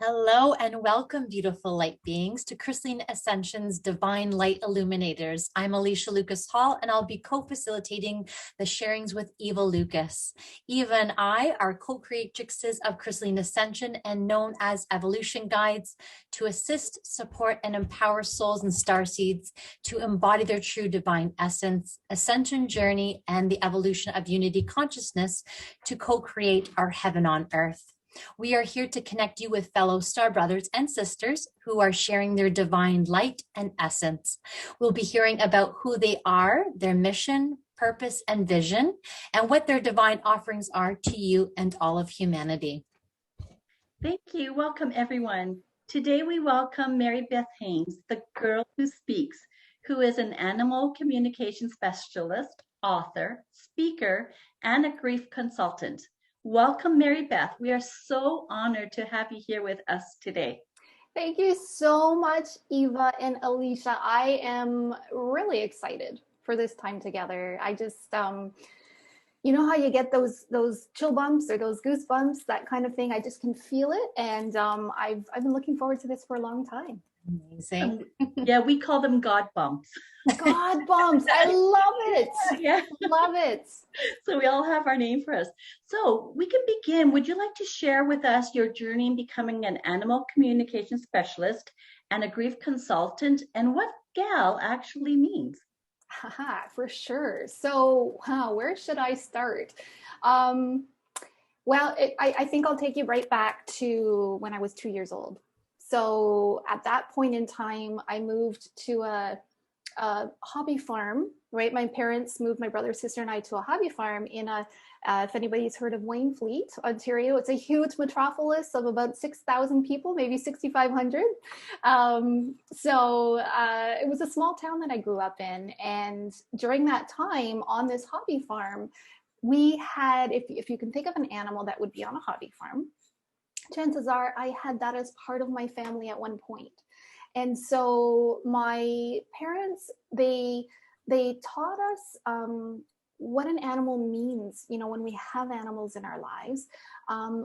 Hello and welcome, beautiful light beings, to Krystalline Ascension's Divine Light Illuminators. I'm Alicia Lucas Hall, and I'll be co-facilitating the sharings with Eva Lucas. Eva and I are co-creatrixes of Krystalline Ascension and known as evolution guides to assist, support, and empower souls and starseeds to embody their true divine essence, ascension journey, and the evolution of unity consciousness to co-create our heaven on earth. We are here to connect you with fellow Star Brothers and Sisters who are sharing their divine light and essence. We'll be hearing about who they are, their mission, purpose, and vision, and what their divine offerings are to you and all of humanity. Thank you. Welcome, everyone. Today we welcome Marybeth Haines, the girl who speaks, who is an animal communication specialist, author, speaker, and a grief consultant. Welcome, Marybeth. We are so honored to have you here with us today. Thank you so much, Eva and Alicia. I am really excited for this time together. I just, you know how you get those chill bumps or those goosebumps, that kind of thing. I just can feel it, and I've been looking forward to this for a long time. Amazing. Yeah, we call them God bumps. God bumps. I love it. Yeah. Love it. So we all have our name for us. So we can begin. Would you like to share with us your journey in becoming an animal communication specialist and a grief consultant, and what GAL actually means? For sure. So where should I start? Well, I think I'll take you right back to when I was 2 years old. So at that point in time, I moved to a hobby farm, right? My parents moved my brother, sister, and I to a hobby farm in if anybody's heard of Wainfleet, Ontario, it's a huge metropolis of about 6,000 people, maybe 6,500. So it was a small town that I grew up in. And during that time on this hobby farm, we had, if you can think of an animal that would be on a hobby farm, chances are I had that as part of my family at one point. And so my parents, they taught us what an animal means, you know, when we have animals in our lives.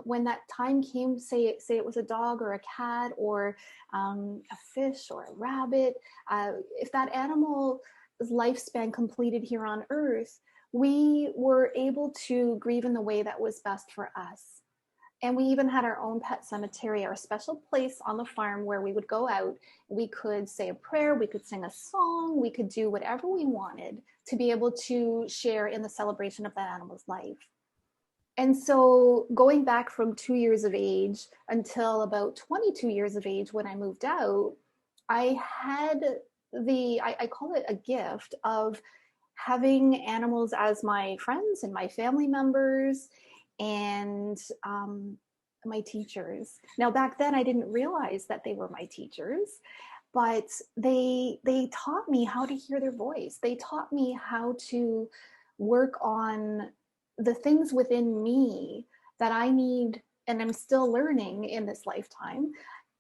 When that time came, say it was a dog or a cat or a fish or a rabbit, if that animal's lifespan completed here on Earth, we were able to grieve in the way that was best for us. And we even had our own pet cemetery, our special place on the farm where we would go out. We could say a prayer, we could sing a song, we could do whatever we wanted to be able to share in the celebration of that animal's life. And so going back from 2 years of age until about 22 years of age when I moved out, I had I call it a gift of having animals as my friends and my family members and my teachers. Now back then I didn't realize that they were my teachers, but they taught me how to hear their voice. They taught me how to work on the things within me that I need and I'm still learning in this lifetime.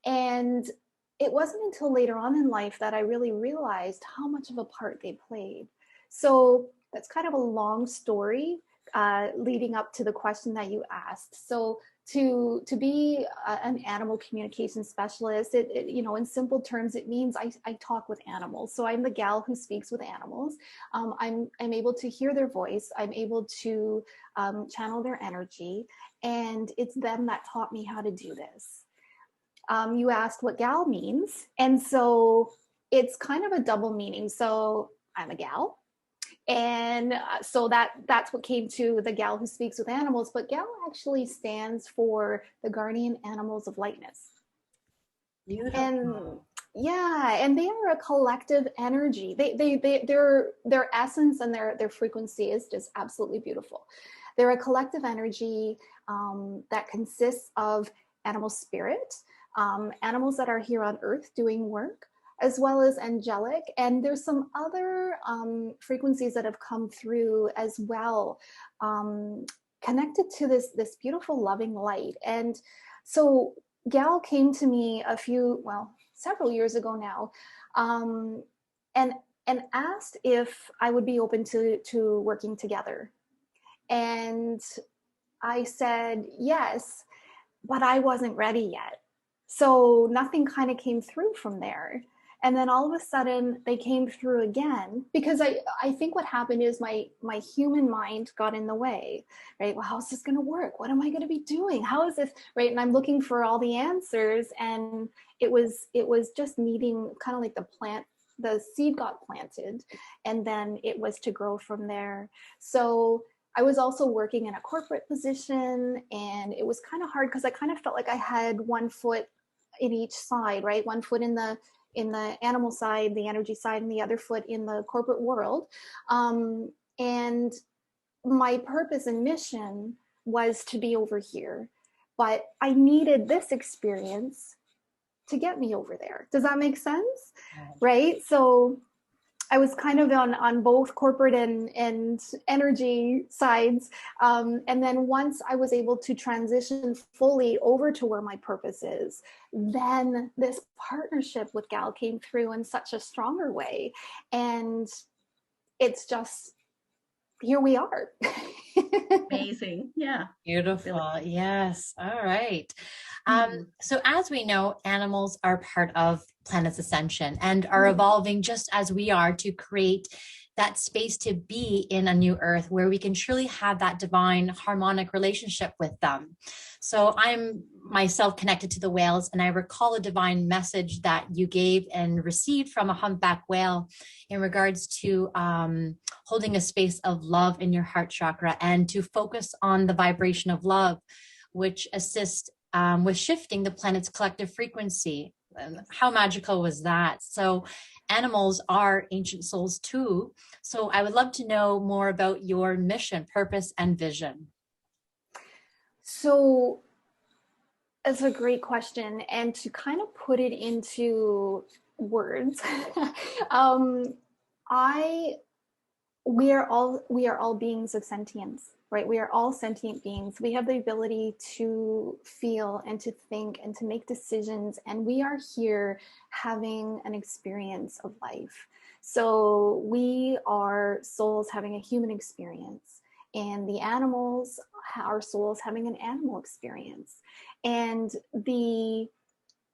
And it wasn't until later on in life that I really realized how much of a part they played. So that's kind of a long story leading up to the question that you asked. So to be an animal communication specialist, it you know, in simple terms, it means I talk with animals. So I'm the gal who speaks with animals. I'm able to hear their voice. I'm able to channel their energy, and it's them that taught me how to do this. You asked what gal means, and so it's kind of a double meaning. So I'm a gal. And so that's what came to the gal who speaks with animals. But gal actually stands for the guardian animals of lightness. Beautiful. And yeah, and they are a collective energy. Their essence and their frequency is just absolutely beautiful. They're a collective energy that consists of animal spirit, animals that are here on Earth doing work, as well as angelic. And there's some other frequencies that have come through as well, connected to this beautiful loving light. And so Gal came to me several years ago now, and asked if I would be open to working together. And I said yes, but I wasn't ready yet. So nothing kind of came through from there. And then all of a sudden they came through again, because I think what happened is my human mind got in the way, right? Well, how's this going to work? What am I going to be doing? How is this, right? And I'm looking for all the answers. And it was just needing kind of like the seed got planted, and then it was to grow from there. So I was also working in a corporate position, and it was kind of hard because I kind of felt like I had one foot in each side, right? One foot in the animal side, the energy side, and the other foot in the corporate world. And my purpose and mission was to be over here, but I needed this experience to get me over there. Does that make sense? Right? So I was kind of on both corporate and energy sides. And then once I was able to transition fully over to where my purpose is, then this partnership with Gal came through in such a stronger way. And it's just, here we are. Amazing. Yeah. Beautiful. Yes. All right. So as we know, animals are part of planet's ascension and are evolving just as we are to create that space to be in a new earth where we can truly have that divine harmonic relationship with them. So I'm myself connected to the whales, and I recall a divine message that you gave and received from a humpback whale in regards to holding a space of love in your heart chakra and to focus on the vibration of love, which assists with shifting the planet's collective frequency. And how magical was that? So animals are ancient souls too. So I would love to know more about your mission, purpose, and vision. So that's a great question. And to kind of put it into words, we are all beings of sentience, right? We are all sentient beings. We have the ability to feel and to think and to make decisions. And we are here having an experience of life. So we are souls having a human experience, and the animals are souls having an animal experience. And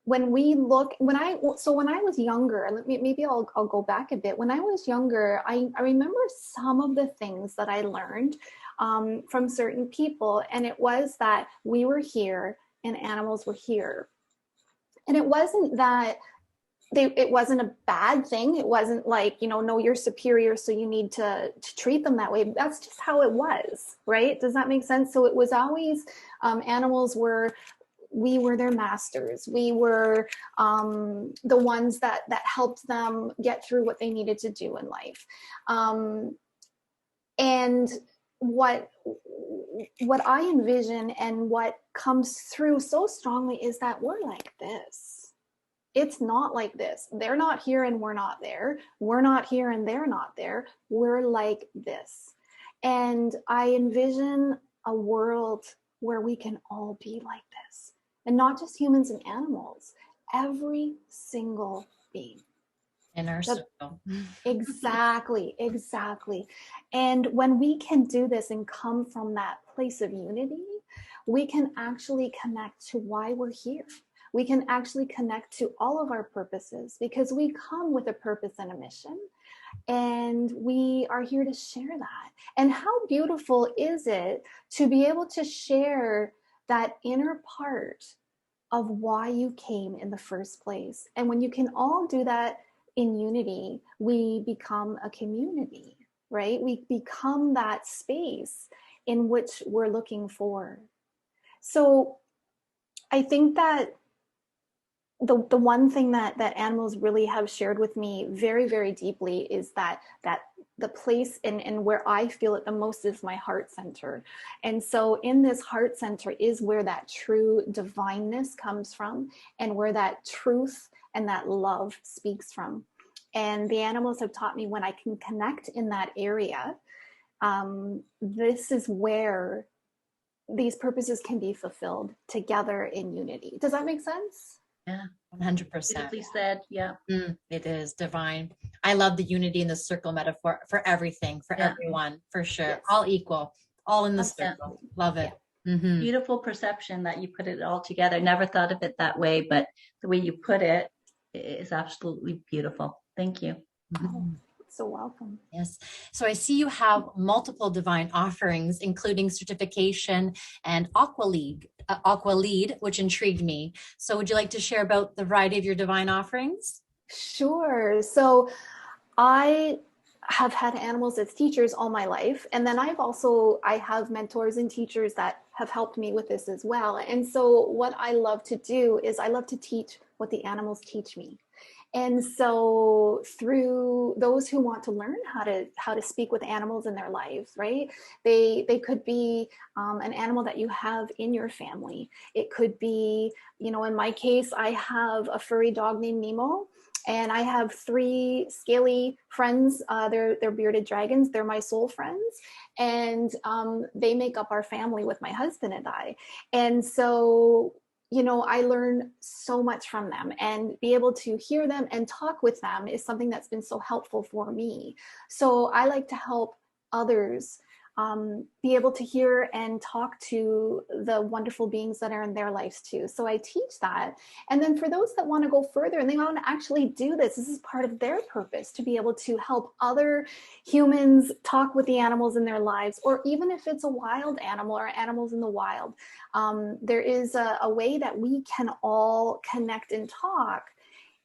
when I was younger, maybe I'll go back a bit. When I was younger, I remember some of the things that I learned from certain people, and it was that we were here and animals were here. And it wasn't that it wasn't a bad thing. It wasn't like, no, you're superior, so you need to treat them that way. That's just how it was, right? Does that make sense? So it was always we were their masters. We were the ones that helped them get through what they needed to do in life. And what I envision and what comes through so strongly is that we're like this. It's not like this. They're not here and we're not there. We're not here and they're not there. We're like this. And I envision a world where we can all be like this. And not just humans and animals, every single being. In our circle. Exactly. And when we can do this and come from that place of unity, we can actually connect to why we're here. We can actually connect to all of our purposes because we come with a purpose and a mission, and we are here to share that. And how beautiful is it to be able to share that inner part of why you came in the first place? And when you can all do that in unity, we become a community, right? We become that space in which we're looking for. So I think that the one thing that animals really have shared with me very, very deeply is that the place and where I feel it the most is my heart center. And so in this heart center is where that true divineness comes from, and where that truth and that love speaks from. And the animals have taught me when I can connect in that area, this is where these purposes can be fulfilled together in unity. Does that make sense? Yeah, 100%. Beautifully said. Yeah. It is divine. I love the unity in the circle metaphor for everything, for everyone, for sure. Yes. All equal, all in the circle. Love it. Beautiful perception that you put it all together. Never thought of it that way, but the way you put it is absolutely beautiful. Thank you. Oh, so welcome. Yes. So I see you have multiple divine offerings, including certification and aqua lead, which intrigued me. So would you like to share about the variety of your divine offerings? Sure. So I have had animals as teachers all my life. And then I have mentors and teachers that have helped me with this as well. And so what I love to do is I love to teach what the animals teach me. And so through those who want to learn how to speak with animals in their lives, right? They could be an animal that you have in your family. It could be, in my case, I have a furry dog named Nemo. And I have 3 scaly friends. They're bearded dragons. They're my soul friends. And they make up our family with my husband and I. And so, I learn so much from them, and be able to hear them and talk with them is something that's been so helpful for me. So I like to help others be able to hear and talk to the wonderful beings that are in their lives too. So I teach that. And then for those that want to go further and they want to actually do this is part of their purpose, to be able to help other humans talk with the animals in their lives, or even if it's a wild animal or animals in the wild, there is a way that we can all connect and talk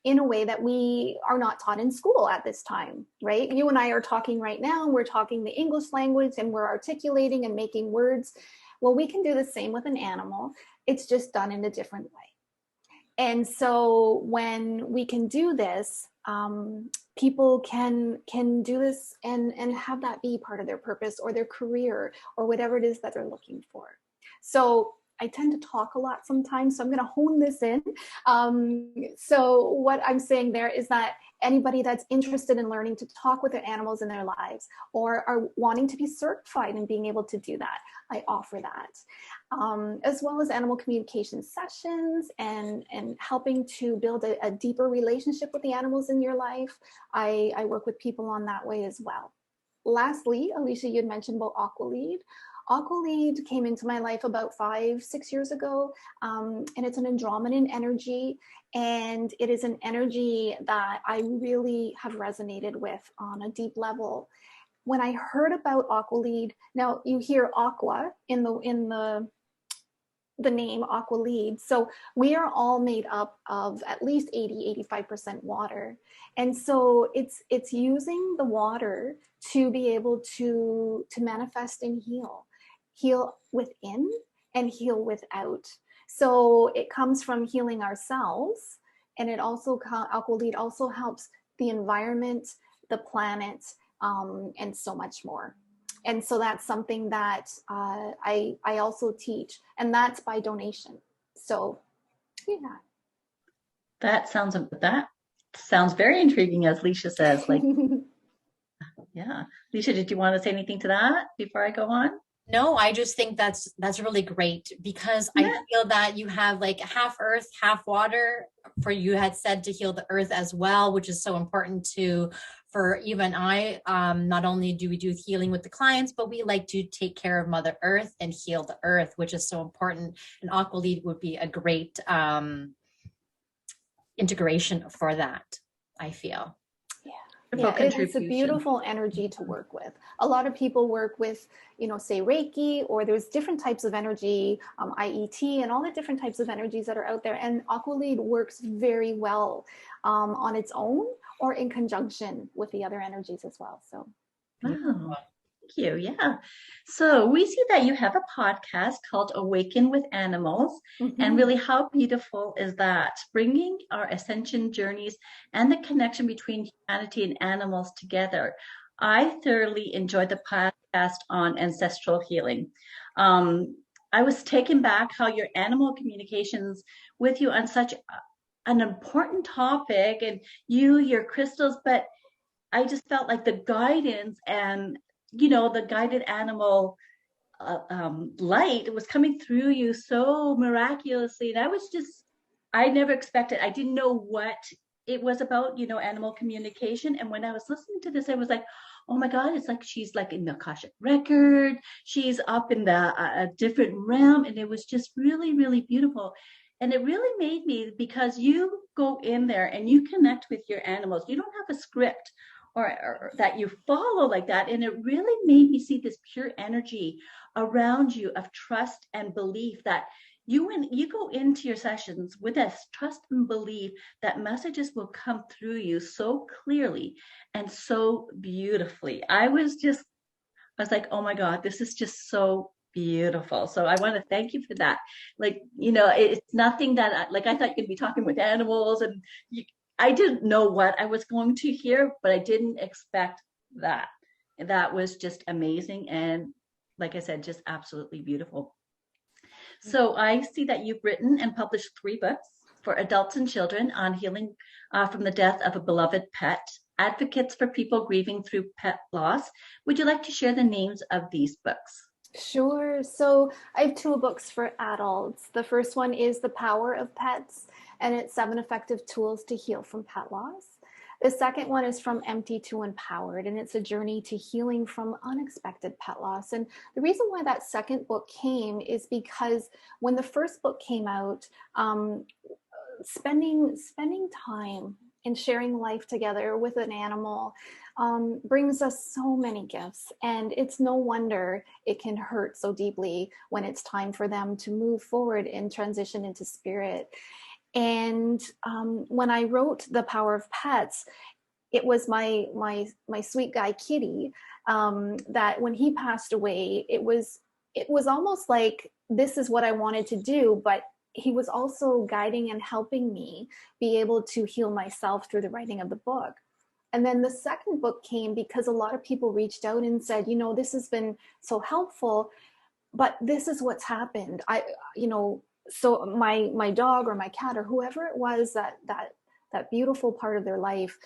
in a way that we are not taught in school at this time, right? You and I are talking right now, we're talking the English language and we're articulating and making words. Well, we can do the same with an animal. It's just done in a different way. And so when we can do this, people can do this and have that be part of their purpose or their career or whatever it is that they're looking for. So I tend to talk a lot sometimes, so I'm going to hone this in. So what I'm saying there is that anybody that's interested in learning to talk with their animals in their lives, or are wanting to be certified in being able to do that, I offer that. As well as animal communication sessions and helping to build a deeper relationship with the animals in your life. I work with people on that way as well. Lastly, Alicia, you had mentioned about Aqualead. Aqualead came into my life about 5-6 years ago, and it's an Andromedan energy, and it is an energy that I really have resonated with on a deep level. When I heard about Aqualead, now you hear aqua in the name Aqualead. So we are all made up of at least 80-85% water. And so it's using the water to be able to manifest and heal within and heal without. So it comes from healing ourselves, and it also, Aqualead also helps the environment, the planet, and so much more. And so that's something that I also teach, and that's by donation. So, yeah. That sounds very intriguing, as Leisha says. Like, yeah. Leisha, did you want to say anything to that before I go on? No, I just think that's really great, because I feel that you have like half earth, half water. For you had said to heal the earth as well, which is so important for even I. Not only do we do healing with the clients, but we like to take care of Mother Earth and heal the earth, which is so important. And Aqualead would be a great integration for that, I feel. Yeah, it's a beautiful energy to work with. A lot of people work with, say Reiki, or there's different types of energy, IET, and all the different types of energies that are out there. And Aqualead works very well on its own or in conjunction with the other energies as well. So, wow. Thank you. Yeah. So we see that you have a podcast called Awaken with Animals. Mm-hmm. And really, how beautiful is that? Bringing our ascension journeys and the connection between humanity and animals together. I thoroughly enjoyed the podcast on ancestral healing. I was taken back how your animal communications with you on such an important topic, and your crystals, but I just felt like the guidance and the guided animal light was coming through you so miraculously. And I never expected, I didn't know what it was about, animal communication. And when I was listening to this, I was like, oh my God, it's like she's like in the Akashic record. She's up in the a different realm. And it was just really, really beautiful. And it really made me, because you go in there and you connect with your animals. You don't have a script or that you follow like that. And it really made me see this pure energy around you of trust and belief that when you go into your sessions with this trust and belief that messages will come through you so clearly and so beautifully. I was like, oh my God, this is just so beautiful. So I want to thank you for that. Like, it's nothing that I thought you'd be talking with animals, and I didn't know what I was going to hear, but I didn't expect that. That was just amazing. And like I said, just absolutely beautiful. So I see that you've written and published 3 books for adults and children on healing from the death of a beloved pet, advocates for people grieving through pet loss. Would you like to share the names of these books? Sure. So I have 2 books for adults. The first one is The Power of Pets, and it's 7 effective tools to heal from pet loss. The second one is From Empty to Empowered, and it's a journey to healing from unexpected pet loss. And the reason why that second book came is because when the first book came out, spending time and sharing life together with an animal brings us so many gifts, and it's no wonder it can hurt so deeply when it's time for them to move forward and transition into spirit. And when I wrote The Power of Pets, it was my sweet guy Kitty, that when he passed away, it was almost like this is what I wanted to do, but he was also guiding and helping me be able to heal myself through the writing of the book. And then the second book came because a lot of people reached out and said, this has been so helpful, but this is what's happened. So my dog or my cat or whoever it was that beautiful part of their life,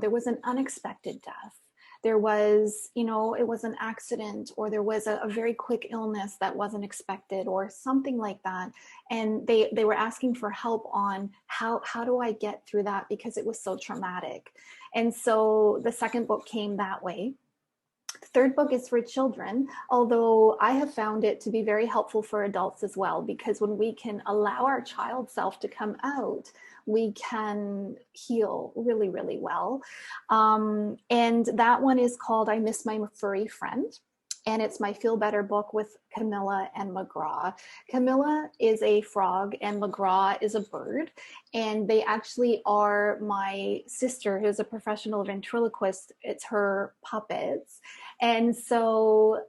there was an unexpected death. There was, it was an accident, or there was a very quick illness that wasn't expected, or something like that. And they were asking for help on how do I get through that, because it was so traumatic. And so the second book came that way. The third book is for children, although I have found it to be very helpful for adults as well, because when we can allow our child self to come out, we can heal really, really well. And that one is called I Miss My Furry Friend. And it's my Feel Better book with Kamilla and Margrau. Kamilla is a frog and Margrau is a bird. And they actually are my sister, who's a professional ventriloquist. It's her puppets. And so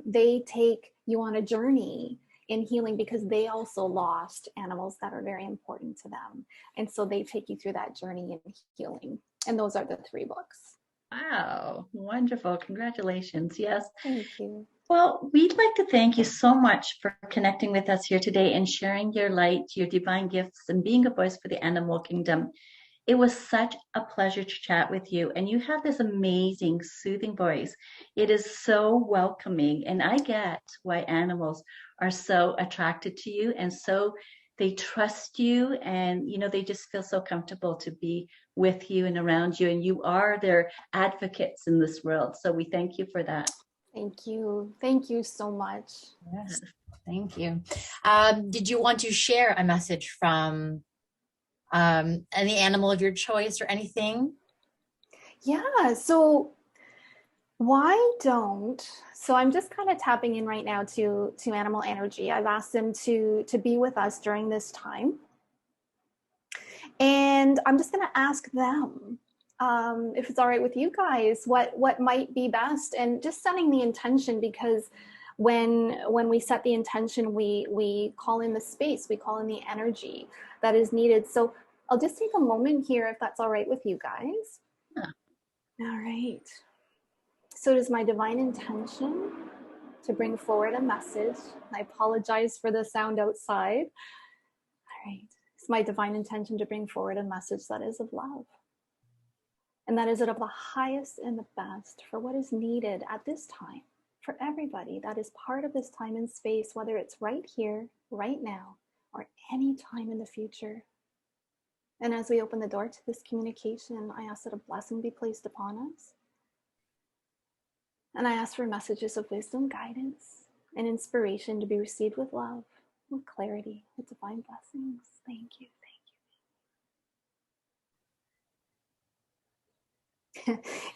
they take you on a journey in healing, because they also lost animals that are very important to them. And so they take you through that journey in healing. And those are the 3 books. Wow, wonderful. Congratulations. Yes. Thank you. Well, we'd like to thank you so much for connecting with us here today and sharing your light, your divine gifts, and being a voice for the animal kingdom. It was such a pleasure to chat with you. And you have this amazing, soothing voice. It is so welcoming. And I get why animals are so attracted to you, and so they trust you, and they just feel so comfortable to be with you and around you, and you are their advocates in this world. So we thank you for that. Thank you so much. Yes, thank you. Did you want to share a message from any animal of your choice or anything? Yeah, so I'm just kind of tapping in right now to animal energy. I've asked them to be with us during this time. And I'm just going to ask them, if it's all right with you guys, what might be best, and just setting the intention, because when we set the intention, we call in the space, we call in the energy that is needed. So I'll just take a moment here, if that's all right with you guys. Yeah. All right. So it is my divine intention to bring forward a message. I apologize for the sound outside. All right. It's my divine intention to bring forward a message that is of love. And that is of the highest and the best for what is needed at this time, for everybody that is part of this time and space, whether it's right here, right now, or any time in the future. And as we open the door to this communication, I ask that a blessing be placed upon us. And I ask for messages of wisdom, guidance, and inspiration to be received with love, with clarity, with divine blessings. Thank you.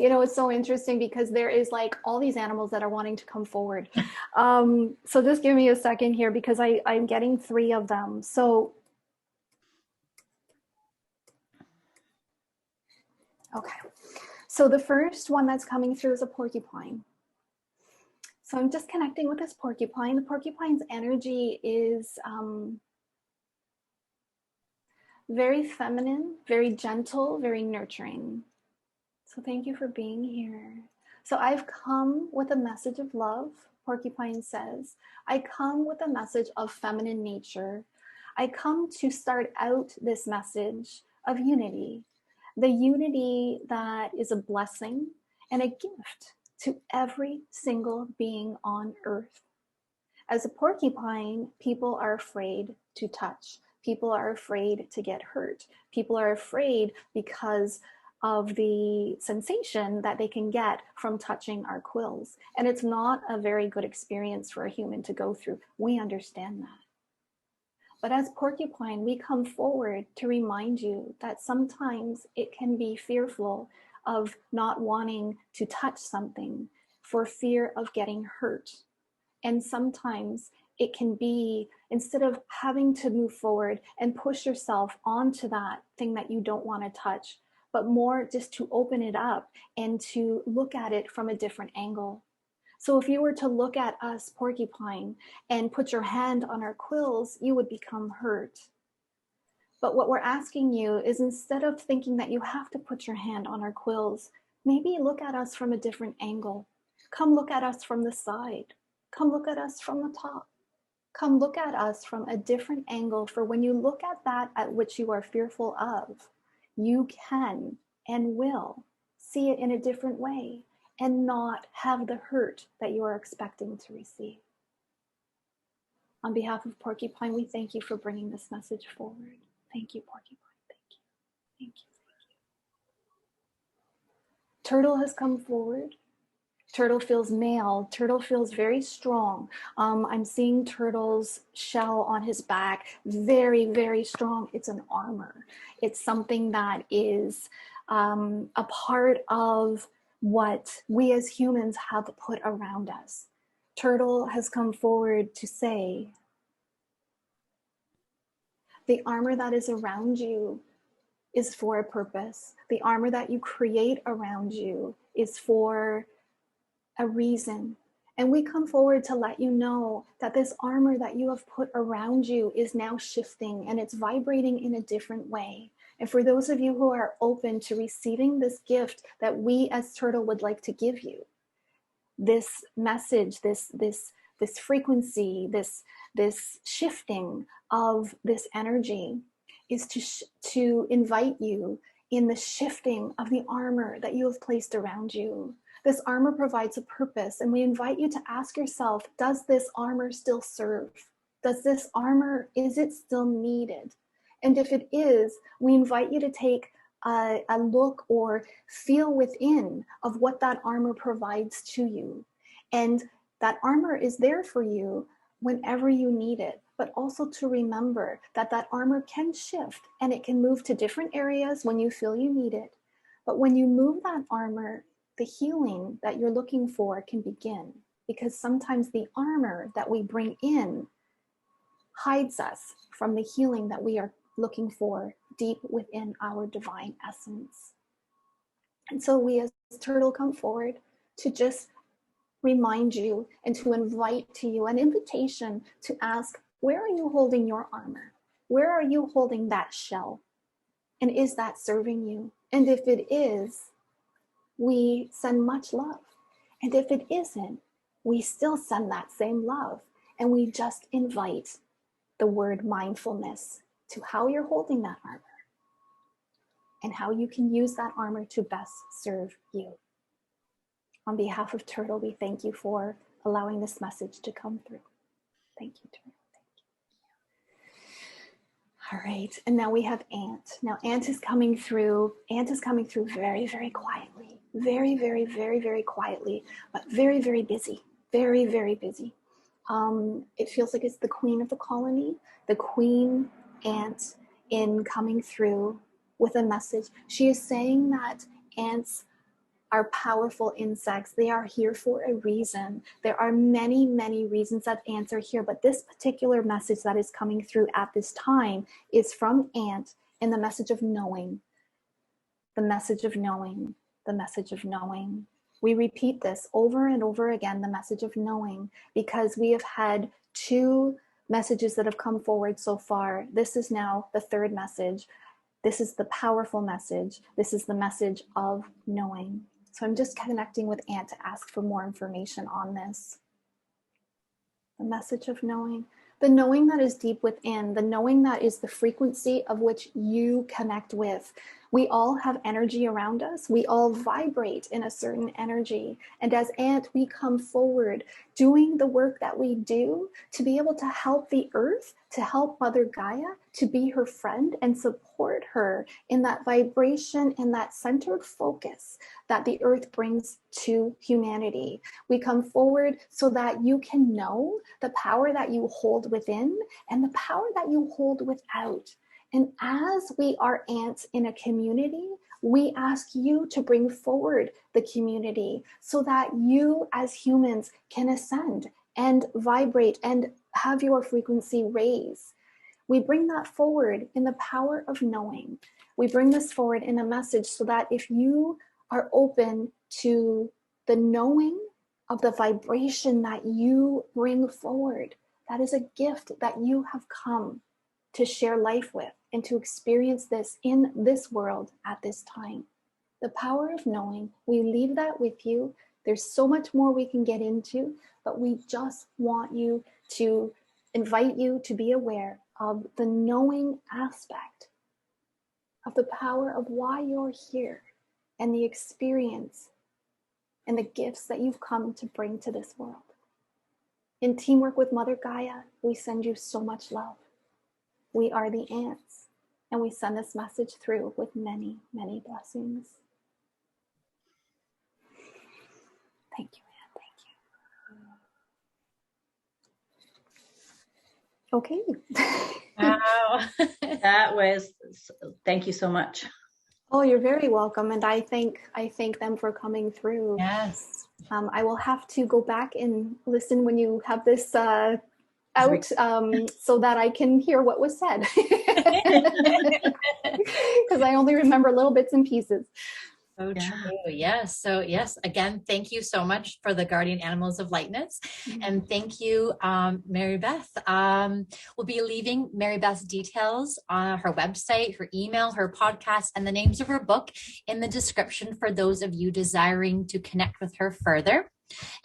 You know, it's so interesting because there is like all these animals that are wanting to come forward. So just give me a second here because I'm getting 3 of them. So, okay. So the first one that's coming through is a porcupine. So I'm just connecting with this porcupine. The porcupine's energy is very feminine, very gentle, very nurturing. So thank you for being here. So I've come with a message of love, Porcupine says. I come with a message of feminine nature. I come to start out this message of unity, the unity that is a blessing and a gift to every single being on earth. As a porcupine, people are afraid to touch. People are afraid to get hurt. People are afraid because of the sensation that they can get from touching our quills. And it's not a very good experience for a human to go through. We understand that. But as porcupine, we come forward to remind you that sometimes it can be fearful of not wanting to touch something for fear of getting hurt. And sometimes it can be, instead of having to move forward and push yourself onto that thing that you don't want to touch, but more just to open it up and to look at it from a different angle. So if you were to look at us, porcupine, and put your hand on our quills, you would become hurt. But what we're asking you is, instead of thinking that you have to put your hand on our quills, maybe look at us from a different angle. Come look at us from the side. Come look at us from the top. Come look at us from a different angle, for when you look at that at which you are fearful of, you can and will see it in a different way and not have the hurt that you are expecting to receive. On behalf of Porcupine, we thank you for bringing this message forward. Thank you, Porcupine. Thank you. Thank you. Thank you. Turtle has come forward. Turtle feels male. Turtle feels very strong. I'm seeing Turtle's shell on his back, very, very strong. It's an armor. It's something that is a part of what we as humans have put around us. Turtle has come forward to say, the armor that is around you is for a purpose. The armor that you create around you is for a reason. And we come forward to let you know that this armor that you have put around you is now shifting and it's vibrating in a different way. And for those of you who are open to receiving this gift that we as Turtle would like to give you, this message, this frequency, this shifting of this energy is to invite you in the shifting of the armor that you have placed around you. This armor provides a purpose, and we invite you to ask yourself, does this armor still serve? Does this armor, is it still needed? And if it is, we invite you to take a look or feel within of what that armor provides to you. And that armor is there for you whenever you need it, but also to remember that that armor can shift and it can move to different areas when you feel you need it. But when you move that armor, the healing that you're looking for can begin, because sometimes the armor that we bring in hides us from the healing that we are looking for deep within our divine essence. And so we as Turtle come forward to just remind you and to invite to you an invitation to ask, where are you holding your armor? Where are you holding that shell? And is that serving you? And if it is, we send much love. And if it isn't, we still send that same love. And we just invite the word mindfulness to how you're holding that armor and how you can use that armor to best serve you. On behalf of Turtle, we thank you for allowing this message to come through. Thank you, Turtle. All right, and now we have Ant. Now Ant is coming through. Ant is coming through very, very quietly. Very, very, very, very quietly, but very, very busy. Very, very busy. It feels like it's the queen of the colony, the queen ant in coming through with a message. She is saying that ants are powerful insects. They are here for a reason. There are many, many reasons that ants are here, but this particular message that is coming through at this time is from Ant in the message of knowing. The message of knowing. The message of knowing. We repeat this over and over again, the message of knowing, because we have had 2 messages that have come forward so far. This is now the 3rd message. This is the powerful message. This is the message of knowing. So I'm just connecting with Ant to ask for more information on this. The message of knowing. The knowing that is deep within, the knowing that is the frequency of which you connect with. We all have energy around us. We all vibrate in a certain energy. And as Ant, we come forward doing the work that we do to be able to help the earth, to help Mother Gaia, to be her friend and support her in that vibration and that centered focus that the earth brings to humanity. We come forward so that you can know the power that you hold within and the power that you hold without. And as we are ants in a community, we ask you to bring forward the community so that you as humans can ascend and vibrate and have your frequency raise. We bring that forward in the power of knowing. We bring this forward in a message so that if you are open to the knowing of the vibration that you bring forward, that is a gift that you have come to share life with and to experience this in this world at this time. The power of knowing, we leave that with you. There's so much more we can get into, but we just want you to invite you to be aware of the knowing aspect of the power of why you're here and the experience and the gifts that you've come to bring to this world. In teamwork with Mother Gaia, we send you so much love. We are the ants, and we send this message through with many, many blessings. Thank you, Anne. Thank you. Okay. Wow. That was, thank you so much. Oh, you're very welcome. And I thank them for coming through. Yes. I will have to go back and listen when you have this out so that I can hear what was said. Because I only remember little bits and pieces. So true. Yes. So yes, again, thank you so much for the guardian animals of lightness. And thank you, Marybeth. We'll be leaving Marybeth's details on her website, her email, her podcast, and the names of her book in the description for those of you desiring to connect with her further.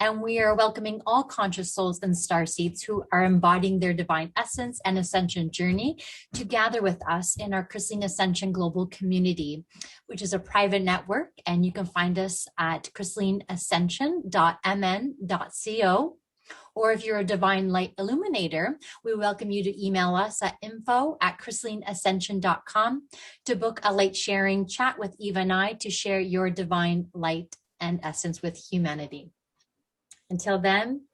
And we are welcoming all conscious souls and starseeds who are embodying their divine essence and ascension journey to gather with us in our Krystalline Ascension Global Community, which is a private network. And you can find us at krystallineascension.mn.co. Or if you're a divine light illuminator, we welcome you to email us at info@krystallineascension.com to book a light sharing chat with Eva and I to share your divine light and essence with humanity. Until then,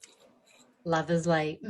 love is light.